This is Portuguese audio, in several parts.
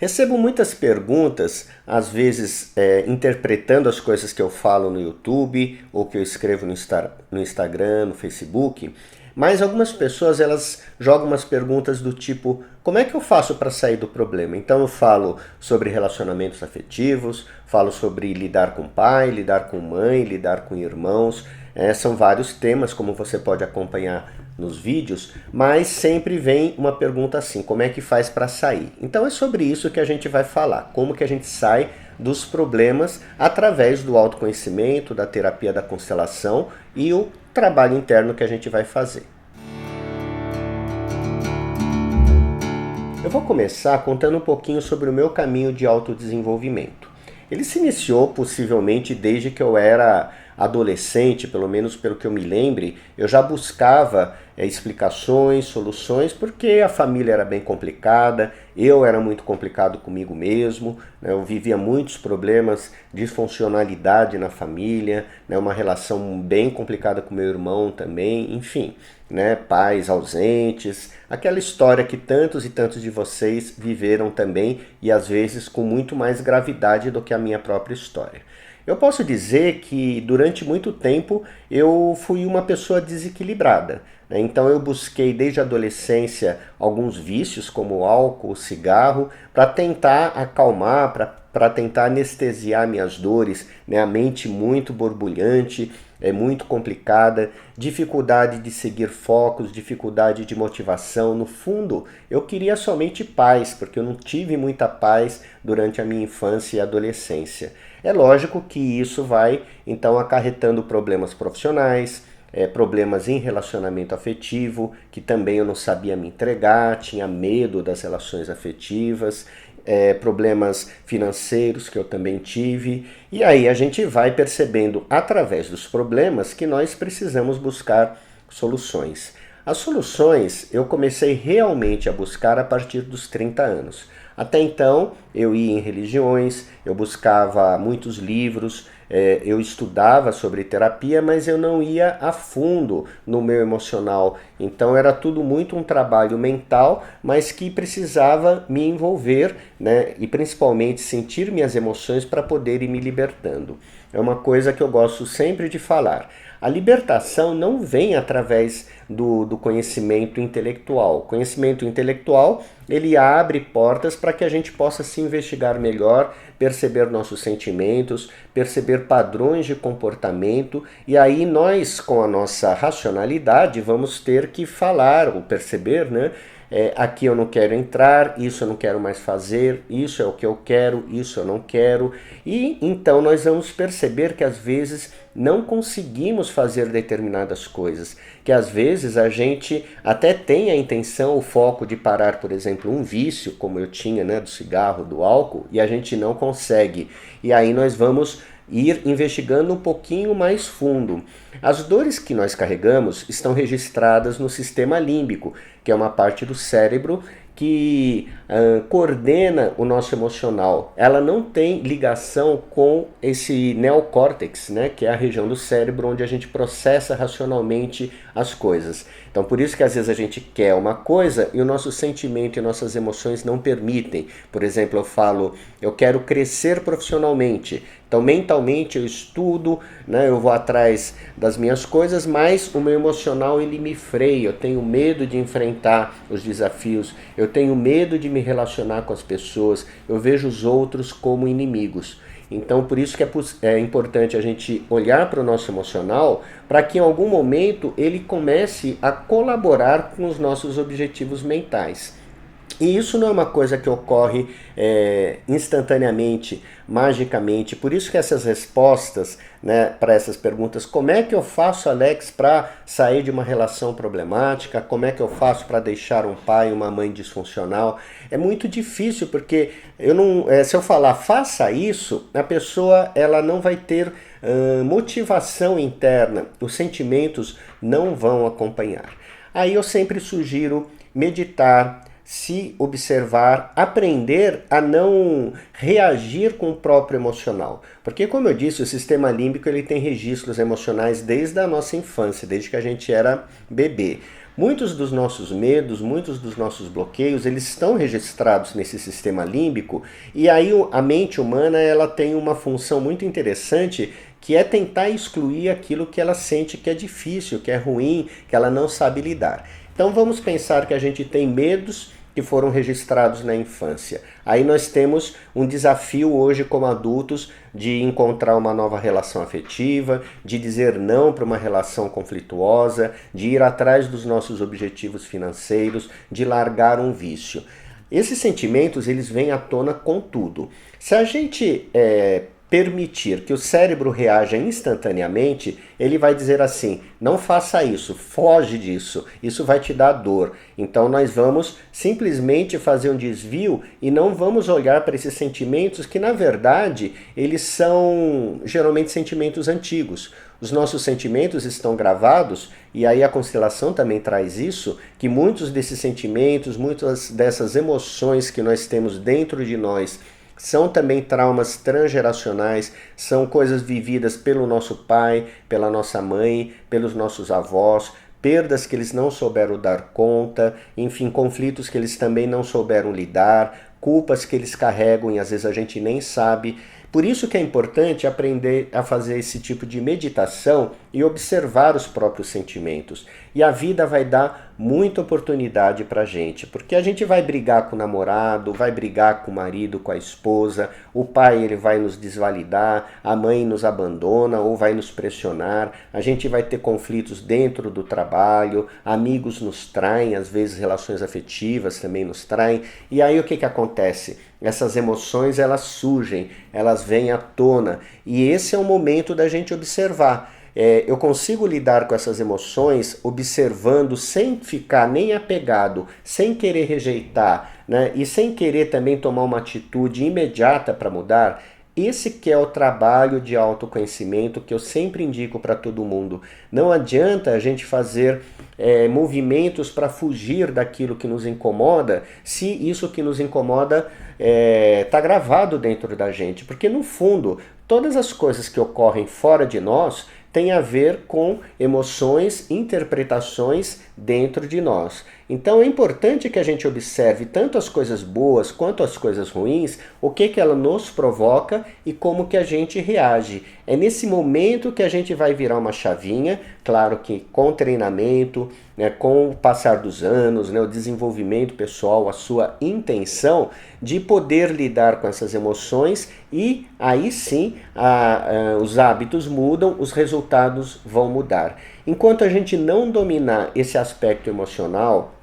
Recebo muitas perguntas, às vezes interpretando as coisas que eu falo no YouTube ou que eu escrevo no Instagram, no Facebook, mas algumas pessoas elas jogam umas perguntas do tipo: como é que eu faço para sair do problema? Então eu falo sobre relacionamentos afetivos, falo sobre lidar com pai, lidar com mãe, lidar com irmãos. São vários temas, como você pode acompanhar nos vídeos, mas sempre vem uma pergunta assim: como é que faz para sair? Então é sobre isso que a gente vai falar, como que a gente sai dos problemas através do autoconhecimento, da terapia da constelação e o trabalho interno que a gente vai fazer. Eu vou começar contando um pouquinho sobre o meu caminho de autodesenvolvimento. Ele se iniciou possivelmente desde que eu era adolescente, pelo menos pelo que eu me lembre. Eu já buscava explicações, soluções, porque a família era bem complicada, eu era muito complicado comigo mesmo, né? Eu vivia muitos problemas, disfuncionalidade na família, né? Uma relação bem complicada com meu irmão também, enfim, né? Pais ausentes, aquela história que tantos e tantos de vocês viveram também e às vezes com muito mais gravidade do que a minha própria história. Eu posso dizer que durante muito tempo eu fui uma pessoa desequilibrada, né? Então eu busquei desde a adolescência alguns vícios como álcool, cigarro, para tentar acalmar, para tentar anestesiar minhas dores, né? A mente muito borbulhante, é muito complicada, dificuldade de seguir focos, dificuldade de motivação. No fundo, eu queria somente paz, porque eu não tive muita paz durante a minha infância e adolescência. É lógico que isso vai, então, acarretando problemas profissionais, problemas em relacionamento afetivo, que também eu não sabia me entregar, tinha medo das relações afetivas, problemas financeiros que eu também tive. E aí a gente vai percebendo através dos problemas que nós precisamos buscar soluções. As soluções eu comecei realmente a buscar a partir dos 30 anos. Até então eu ia em religiões, eu buscava muitos livros, eu estudava sobre terapia, mas eu não ia a fundo no meu emocional. Então era tudo muito um trabalho mental, mas que precisava me envolver, né? E principalmente sentir minhas emoções para poder ir me libertando. É uma coisa que eu gosto sempre de falar. A libertação não vem através do conhecimento intelectual. O conhecimento intelectual, ele abre portas para que a gente possa se investigar melhor, perceber nossos sentimentos, perceber padrões de comportamento, e aí nós, com a nossa racionalidade, vamos ter que falar ou perceber, né? Aqui eu não quero entrar, isso eu não quero mais fazer, isso é o que eu quero, isso eu não quero. E então nós vamos perceber que às vezes não conseguimos fazer determinadas coisas, que às vezes a gente até tem a intenção, o foco de parar, por exemplo, um vício, como eu tinha, né, do cigarro, do álcool, e a gente não consegue. E aí nós vamos ir investigando um pouquinho mais fundo. As dores que nós carregamos estão registradas no sistema límbico, que é uma parte do cérebro que coordena o nosso emocional. Ela não tem ligação com esse neocórtex, né, que é a região do cérebro onde a gente processa racionalmente as coisas. Então por isso que às vezes a gente quer uma coisa e o nosso sentimento e nossas emoções não permitem. Por exemplo, eu falo, eu quero crescer profissionalmente. Então mentalmente eu estudo, né, eu vou atrás das minhas coisas, mas o meu emocional ele me freia. Eu tenho medo de enfrentar os desafios, eu tenho medo de me relacionar com as pessoas, eu vejo os outros como inimigos. Então por isso que é importante a gente olhar para o nosso emocional para que em algum momento ele comece a colaborar com os nossos objetivos mentais. E isso não é uma coisa que ocorre instantaneamente, magicamente. Por isso que essas respostas, né, para essas perguntas, como é que eu faço, Alex, para sair de uma relação problemática? Como é que eu faço para deixar um pai e uma mãe disfuncional? É muito difícil, porque eu não, se eu falar faça isso, a pessoa ela não vai ter motivação interna, os sentimentos não vão acompanhar. Aí eu sempre sugiro meditar, se observar, aprender a não reagir com o próprio emocional. Porque, como eu disse, o sistema límbico ele tem registros emocionais desde a nossa infância, desde que a gente era bebê. Muitos dos nossos medos, muitos dos nossos bloqueios, eles estão registrados nesse sistema límbico, e aí a mente humana ela tem uma função muito interessante, que é tentar excluir aquilo que ela sente que é difícil, que é ruim, que ela não sabe lidar. Então vamos pensar que a gente tem medos que foram registrados na infância. Aí nós temos um desafio hoje como adultos de encontrar uma nova relação afetiva, de dizer não para uma relação conflituosa, de ir atrás dos nossos objetivos financeiros, de largar um vício. Esses sentimentos, eles vêm à tona com tudo. Se a gente permitir que o cérebro reaja instantaneamente, ele vai dizer assim: não faça isso, foge disso, isso vai te dar dor. Então nós vamos simplesmente fazer um desvio e não vamos olhar para esses sentimentos que, na verdade, eles são geralmente sentimentos antigos. Os nossos sentimentos estão gravados, e aí a constelação também traz isso, que muitos desses sentimentos, muitas dessas emoções que nós temos dentro de nós, são também traumas transgeracionais, são coisas vividas pelo nosso pai, pela nossa mãe, pelos nossos avós, perdas que eles não souberam dar conta, enfim, conflitos que eles também não souberam lidar, culpas que eles carregam e às vezes a gente nem sabe. Por isso que é importante aprender a fazer esse tipo de meditação e observar os próprios sentimentos. E a vida vai dar muita oportunidade pra gente, porque a gente vai brigar com o namorado, vai brigar com o marido, com a esposa, o pai ele vai nos desvalidar, a mãe nos abandona ou vai nos pressionar, a gente vai ter conflitos dentro do trabalho, amigos nos traem, às vezes relações afetivas também nos traem, e aí o que acontece? Essas emoções elas surgem, elas vêm à tona, e esse é o momento da gente observar. Eu consigo lidar com essas emoções observando sem ficar nem apegado, sem querer rejeitar, né? E sem querer também tomar uma atitude imediata para mudar. Esse que é o trabalho de autoconhecimento que eu sempre indico para todo mundo. Não adianta a gente fazer movimentos para fugir daquilo que nos incomoda, se isso que nos incomoda está gravado dentro da gente. Porque no fundo, todas as coisas que ocorrem fora de nós tem a ver com emoções, interpretações dentro de nós. Então é importante que a gente observe tanto as coisas boas quanto as coisas ruins, o que ela nos provoca e como que a gente reage. É nesse momento que a gente vai virar uma chavinha, claro que com treinamento, né, com o passar dos anos, né, o desenvolvimento pessoal, a sua intenção de poder lidar com essas emoções, e aí sim os hábitos mudam, os resultados vão mudar. Enquanto a gente não dominar esse aspecto emocional,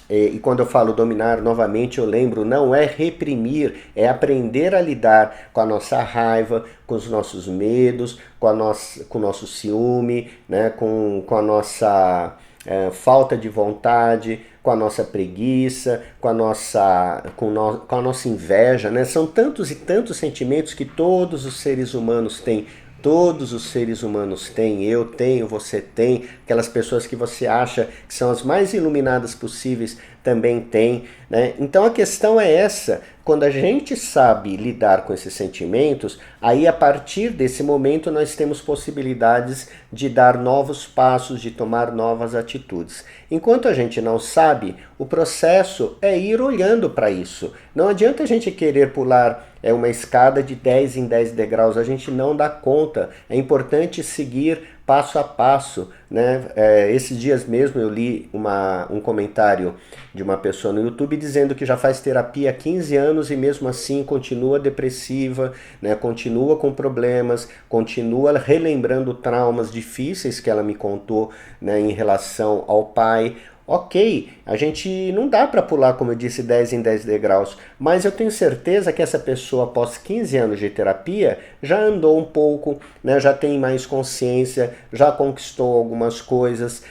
e quando eu falo dominar, novamente eu lembro, não é reprimir, é aprender a lidar com a nossa raiva, com os nossos medos, com o nosso ciúme, né, com a nossa falta de vontade, com a nossa preguiça, com a nossa inveja, né? São tantos e tantos sentimentos que todos os seres humanos têm. Todos os seres humanos têm, eu tenho, você tem, aquelas pessoas que você acha que são as mais iluminadas possíveis também têm, né? Então a questão é essa: quando a gente sabe lidar com esses sentimentos, aí a partir desse momento nós temos possibilidades de dar novos passos, de tomar novas atitudes. Enquanto a gente não sabe, o processo é ir olhando para isso. Não adianta a gente querer pular uma escada de 10 em 10 degraus, a gente não dá conta. É importante seguir passo a passo, né? Esses dias mesmo eu li um comentário de uma pessoa no YouTube dizendo que já faz terapia há 15 anos e mesmo assim continua depressiva, né? Continua com problemas, continua relembrando traumas difíceis que ela me contou, né, em relação ao pai. Ok, a gente não dá para pular, como eu disse, 10 em 10 degraus, mas eu tenho certeza que essa pessoa, após 15 anos de terapia, já andou um pouco, né, já tem mais consciência, já conquistou algumas coisas,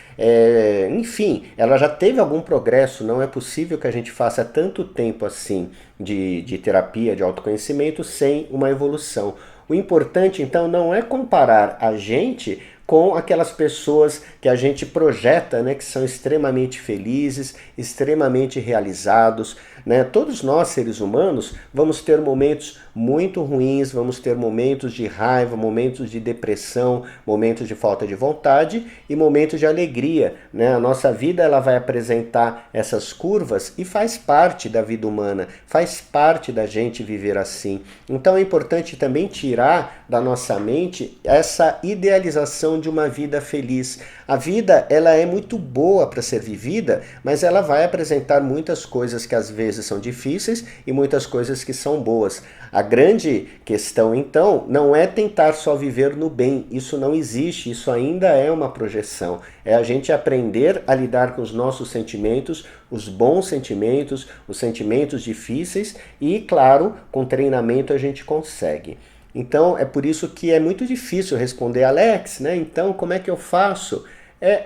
enfim, ela já teve algum progresso. Não é possível que a gente faça tanto tempo assim de terapia, de autoconhecimento, sem uma evolução. O importante, então, não é comparar a gente com aquelas pessoas que a gente projeta, né, que são extremamente felizes, extremamente realizados, né? Todos nós, seres humanos, vamos ter momentos muito ruins, vamos ter momentos de raiva, momentos de depressão, momentos de falta de vontade e momentos de alegria, né? A nossa vida ela vai apresentar essas curvas e faz parte da vida humana, faz parte da gente viver assim. Então é importante também tirar da nossa mente essa idealização de uma vida feliz. A vida ela é muito boa para ser vivida, mas ela vai apresentar muitas coisas que às vezes são difíceis e muitas coisas que são boas. A grande questão, então, não é tentar só viver no bem. Isso não existe, isso ainda é uma projeção. É a gente aprender a lidar com os nossos sentimentos, os bons sentimentos, os sentimentos difíceis e, claro, com treinamento a gente consegue. Então, é por isso que é muito difícil responder, Alex, né? Então, como é que eu faço?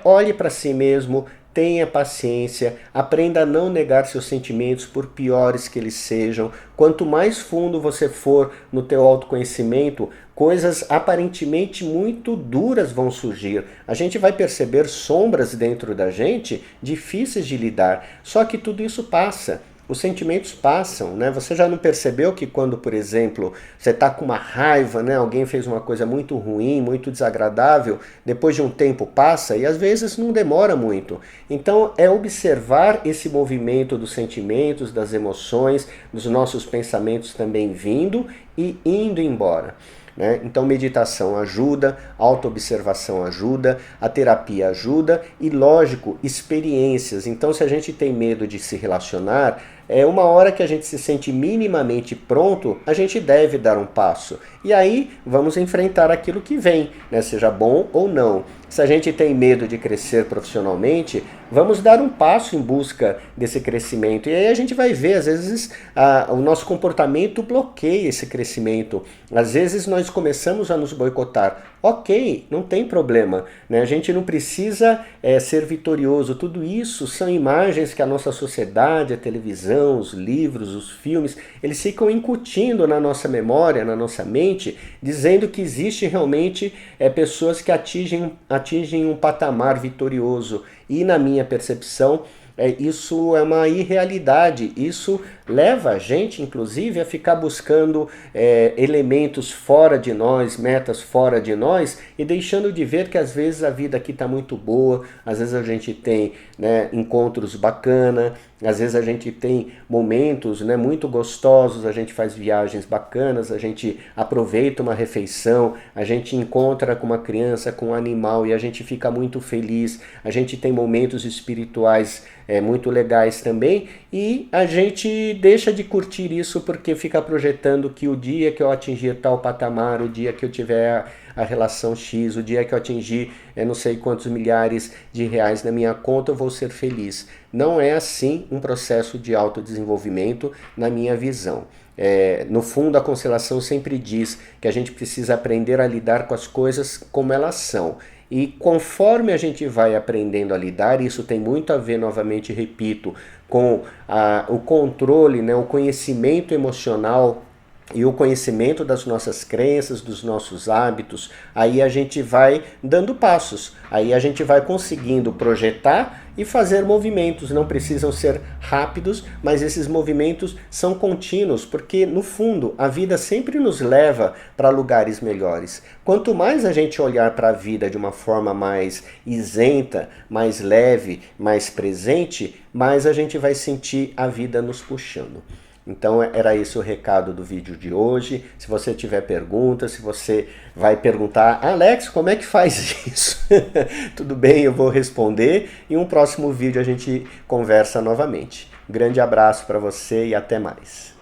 Olhe para si mesmo, tenha paciência, aprenda a não negar seus sentimentos por piores que eles sejam. Quanto mais fundo você for no teu autoconhecimento, coisas aparentemente muito duras vão surgir. A gente vai perceber sombras dentro da gente difíceis de lidar. Só que tudo isso passa. Os sentimentos passam, né? Você já não percebeu que quando, por exemplo, você está com uma raiva, né? Alguém fez uma coisa muito ruim, muito desagradável, depois de um tempo passa e às vezes não demora muito. Então é observar esse movimento dos sentimentos, das emoções, dos nossos pensamentos também vindo e indo embora. Né? Então meditação ajuda, autoobservação ajuda, a terapia ajuda e, lógico, experiências. Então se a gente tem medo de se relacionar, uma hora que a gente se sente minimamente pronto, a gente deve dar um passo. E aí vamos enfrentar aquilo que vem, né? Seja bom ou não. Se a gente tem medo de crescer profissionalmente, vamos dar um passo em busca desse crescimento. E aí a gente vai ver, às vezes, o nosso comportamento bloqueia esse crescimento. Às vezes nós começamos a nos boicotar. Ok, não tem problema, né? A gente não precisa ser vitorioso. Tudo isso são imagens que a nossa sociedade, a televisão, os livros, os filmes, eles ficam incutindo na nossa memória, na nossa mente, dizendo que existe realmente pessoas que atingem um patamar vitorioso. E na minha percepção, isso é uma irrealidade. Isso leva a gente, inclusive, a ficar buscando elementos fora de nós, metas fora de nós, e deixando de ver que às vezes a vida aqui está muito boa, às vezes a gente tem, né, encontros bacanas, às vezes a gente tem momentos, né, muito gostosos, a gente faz viagens bacanas, a gente aproveita uma refeição, a gente encontra com uma criança, com um animal e a gente fica muito feliz, a gente tem momentos espirituais muito legais também, e a gente deixa de curtir isso porque fica projetando que o dia que eu atingir tal patamar, o dia que eu tiver a relação X, o dia que eu atingir não sei quantos milhares de reais na minha conta, eu vou ser feliz. Não é assim um processo de autodesenvolvimento na minha visão. No fundo, a constelação sempre diz que a gente precisa aprender a lidar com as coisas como elas são. E conforme a gente vai aprendendo a lidar, isso tem muito a ver, novamente repito, com o controle, né, o conhecimento emocional e o conhecimento das nossas crenças, dos nossos hábitos, aí a gente vai dando passos, aí a gente vai conseguindo projetar e fazer movimentos. Não precisam ser rápidos, mas esses movimentos são contínuos, porque no fundo a vida sempre nos leva para lugares melhores. Quanto mais a gente olhar para a vida de uma forma mais isenta, mais leve, mais presente, mais a gente vai sentir a vida nos puxando. Então era esse o recado do vídeo de hoje. Se você tiver perguntas, se você vai perguntar, Alex, como é que faz isso? Tudo bem, eu vou responder. Em um próximo vídeo a gente conversa novamente. Grande abraço para você e até mais.